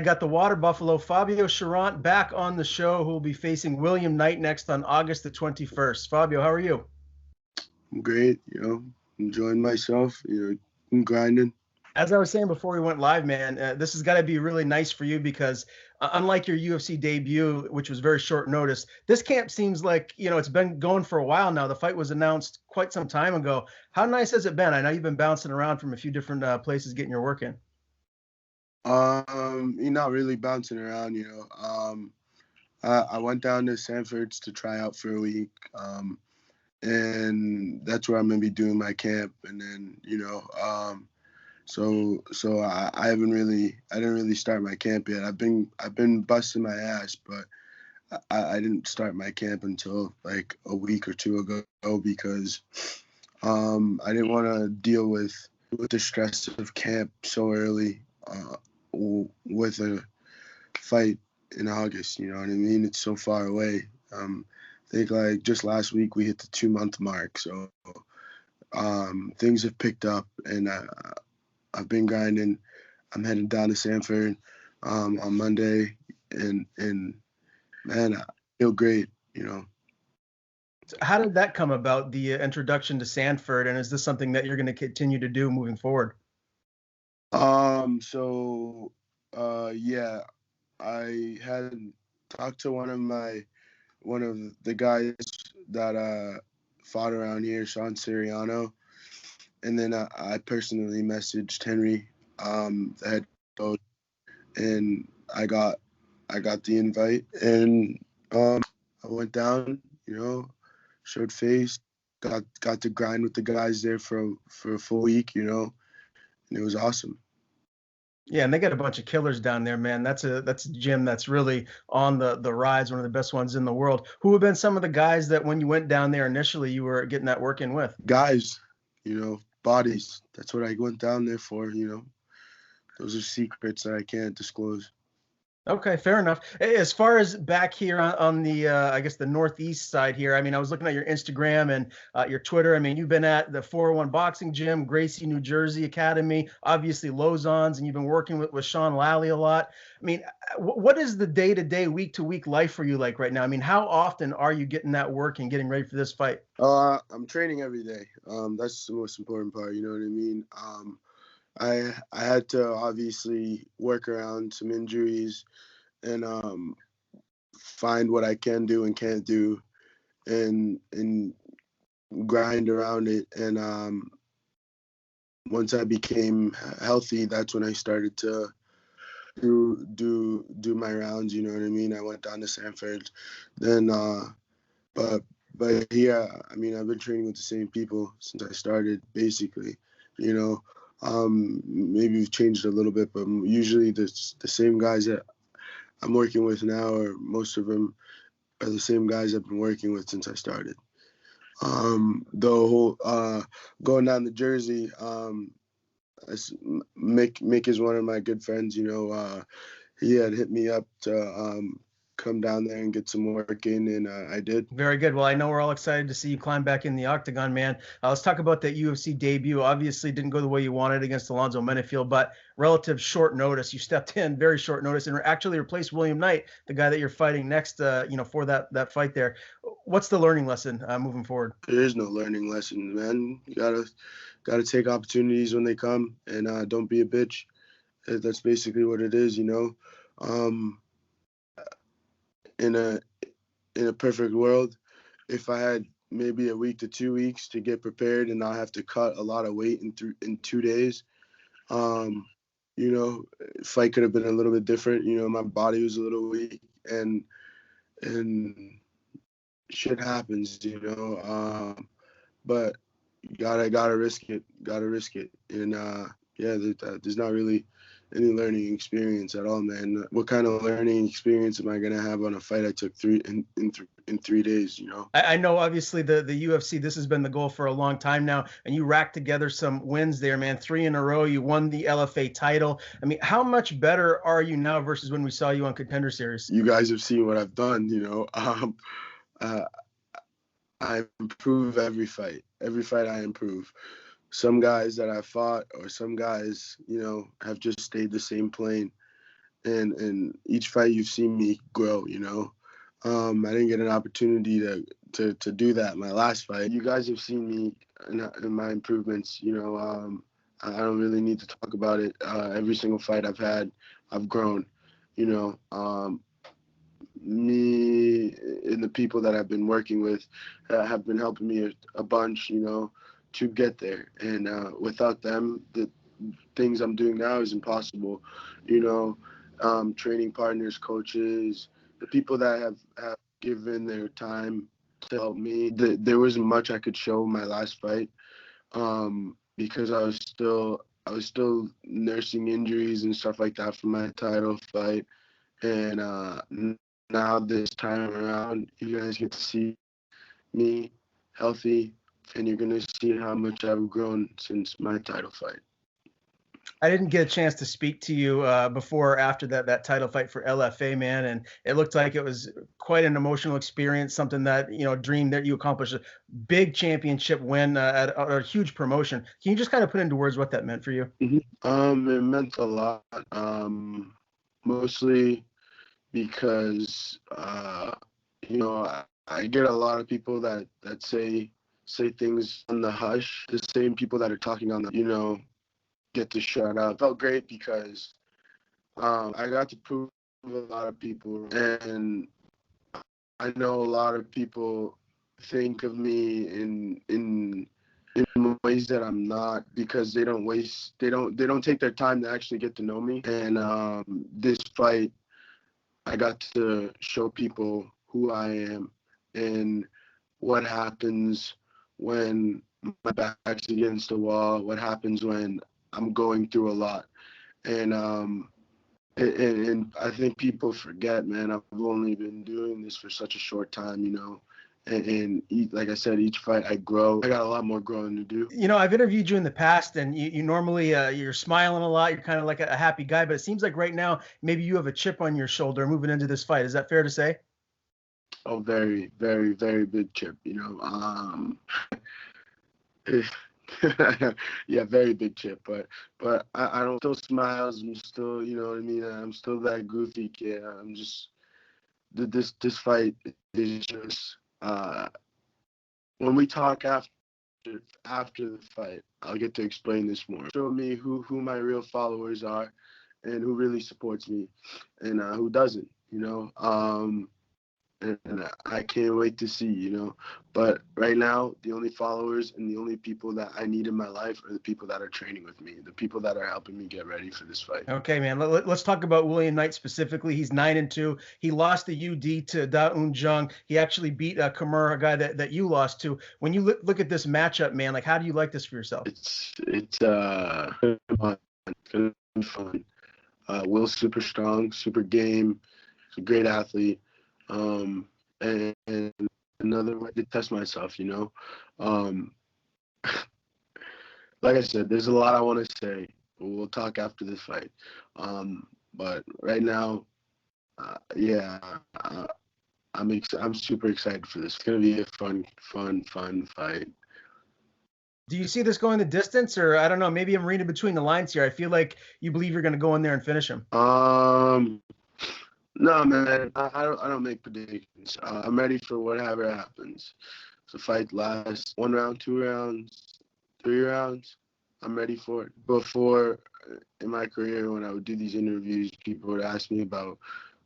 I got the water buffalo, Fabio Cherant, back on the show, who will be facing William Knight next on August the 21st. Fabio, how are you? I'm great, enjoying myself, I'm grinding. As I was saying before we went live, man, this has got to be really nice for you because unlike your UFC debut, which was very short notice, this camp seems like, it's been going for a while now. The fight was announced quite some time ago. How nice has it been? I know you've been bouncing around from a few different places getting your work in. You're not really bouncing around, I went down to Sanford's to try out for a week, and that's where I'm gonna be doing my camp, and then so I didn't really start my camp yet. I've been busting my ass, but I didn't start my camp until like a week or two ago because I didn't want to deal with the stress of camp so early with a fight in August. You know what I mean? It's so far away. I think like just last week we hit the 2-month mark, so things have picked up, and I've been grinding. I'm heading down to Sanford on Monday, and man, I feel great. How did that come about, the introduction to Sanford, and is this something that you're going to continue to do moving forward? Yeah, I had talked to one of the guys that fought around here, Sean Siriano, and then I personally messaged Henry, the head coach, and I got the invite, and I went down, showed face, got to grind with the guys there for a full week, and it was awesome. Yeah, and they got a bunch of killers down there, man. That's a gym that's really on the rise, one of the best ones in the world. Who have been some of the guys that when you went down there initially, you were getting that work in with? Guys, bodies. That's what I went down there for. Those are secrets that I can't disclose. Okay, fair enough. As far as back here on the, I guess the northeast side here, I mean, I was looking at your Instagram and your Twitter. I mean, you've been at the 401 Boxing Gym, Gracie, New Jersey Academy, obviously Lozon's, and you've been working with Sean Lally a lot. I mean, what is the day-to-day, week-to-week life for you like right now? I mean, how often are you getting that work and getting ready for this fight? I'm training every day. That's the most important part. You know what I mean? I had to obviously work around some injuries and find what I can do and can't do, and grind around it. And once I became healthy, that's when I started to do my rounds. You know what I mean? I went down to Sanford, then but here, I mean, I've been training with the same people since I started, basically. Maybe we've changed a little bit, but usually the same guys that I'm working with now, or most of them are the same guys I've been working with since I started. The whole going down to Jersey, Mick is one of my good friends. He had hit me up to come down there and get some work in, and I did. Very good. Well, I know we're all excited to see you climb back in the octagon, man. Let's talk about that UFC debut. Obviously, didn't go the way you wanted against Alonzo Menifield, but relative short notice. You stepped in very short notice and actually replaced William Knight, the guy that you're fighting next. For that fight there. What's the learning lesson moving forward? There is no learning lesson, man. You gotta take opportunities when they come, and don't be a bitch. That's basically what it is, In a perfect world, if I had maybe a week to 2 weeks to get prepared and not have to cut a lot of weight in 2 days, fight could have been a little bit different. My body was a little weak, and shit happens, but you gotta risk it. And there's not really any learning experience at all, man. What kind of learning experience am I gonna have on a fight I took in 3 days? I know, obviously, the UFC, this has been the goal for a long time now, and you racked together some wins there, man. 3 in a row. You won the LFA title. I mean, how much better are you now versus when we saw you on Contender Series? You guys have seen what I've done. I improve every fight. Every fight I improve. Some guys that I fought, or some guys, have just stayed the same plane. and each fight you've seen me grow. I didn't get an opportunity to do that my last fight. You guys have seen me in my improvements. I don't really need to talk about it. Every single fight I've had, I've grown. Me and the people that I've been working with have been helping me a bunch, to get there. And without them, the things I'm doing now is impossible. Training partners, coaches, the people that have given their time to help me. There wasn't much I could show my last fight because I was still nursing injuries and stuff like that from my title fight. And now this time around, you guys get to see me healthy, and you're going to see how much I've grown since my title fight. I didn't get a chance to speak to you before or after that title fight for LFA, man, and it looked like it was quite an emotional experience, something that, a dream that you accomplished, a big championship win at a huge promotion. Can you just kind of put into words what that meant for you? Mm-hmm. It meant a lot, mostly because, I get a lot of people that say things on the hush, the same people that are talking on the, get to shut up. It felt great because I got to prove a lot of people, and I know a lot of people think of me in ways that I'm not, because they don't take their time to actually get to know me. And this fight, I got to show people who I am and what happens when my back's against the wall, what happens when I'm going through a lot. And I think people forget, man, I've only been doing this for such a short time, and like I said, each fight I grow. I got a lot more growing to do. I've interviewed you in the past, and you normally you're smiling a lot. You're kind of like a happy guy, but it seems like right now maybe you have a chip on your shoulder moving into this fight. Is that fair to say? Oh, very, very, very big chip. Yeah, very big chip. But I don't still smiles. I'm still, you know what I mean. I'm still that goofy kid. I'm just this fight is just when we talk after the fight, I'll get to explain this more. Show me who my real followers are, and who really supports me, and who doesn't. And I can't wait to see. But right now, the only followers and the only people that I need in my life are the people that are training with me, the people that are helping me get ready for this fight. Okay, man. Let's talk about William Knight specifically. He's 9-2. He lost the UD to Da Un Jung. He actually beat Kimura, a guy that you lost to. When you look at this matchup, man, like, how do you like this for yourself? It's fun. It's gonna be fun. Will's super strong, super game. He's a great athlete. And another way to test myself, like I said, there's a lot I want to say. We'll talk after this fight. But right now, I'm super excited for this. It's gonna be a fun fight. Do you see this going the distance, or I don't know, maybe I'm reading between the lines here. I feel like you believe you're going to go in there and finish him. No, man, I don't make predictions. I'm ready for whatever happens. If the fight lasts 1 round, 2 rounds, 3 rounds, I'm ready for it. Before, in my career, when I would do these interviews, people would ask me about,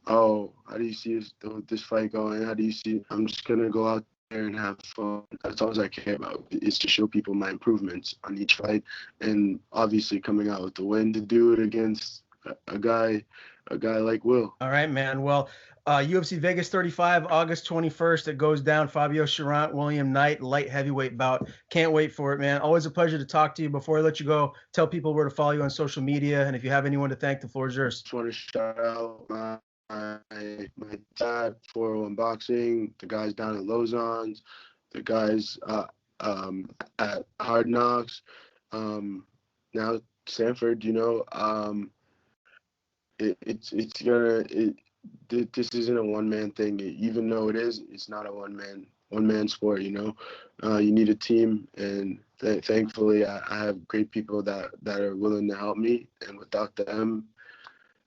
how do you see this fight going? How do you see it? I'm just going to go out there and have fun. That's all I care about, is to show people my improvements on each fight, and obviously coming out with the win, to do it against a guy like Will. All right, man. Well, UFC Vegas 35, August 21st. It goes down. Fabio Cherant, William Knight, light heavyweight bout. Can't wait for it, man. Always a pleasure to talk to you. Before I let you go, tell people where to follow you on social media, and if you have anyone to thank, the floor is yours. Just want to shout out my dad, 401 Boxing, the guys down at Lozon's, the guys at Hard Knocks, now Sanford. This isn't a one-man thing. Even though it is, it's not a one-man sport. You need a team, and thankfully I have great people that are willing to help me, and without them,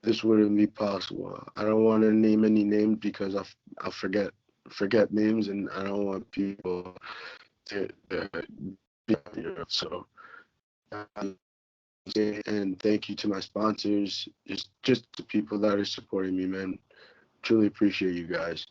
this wouldn't be possible. I don't want to name any names because I'll forget names, and I don't want people to be here. So, and thank you to my sponsors, just the people that are supporting me, man. Truly appreciate you guys.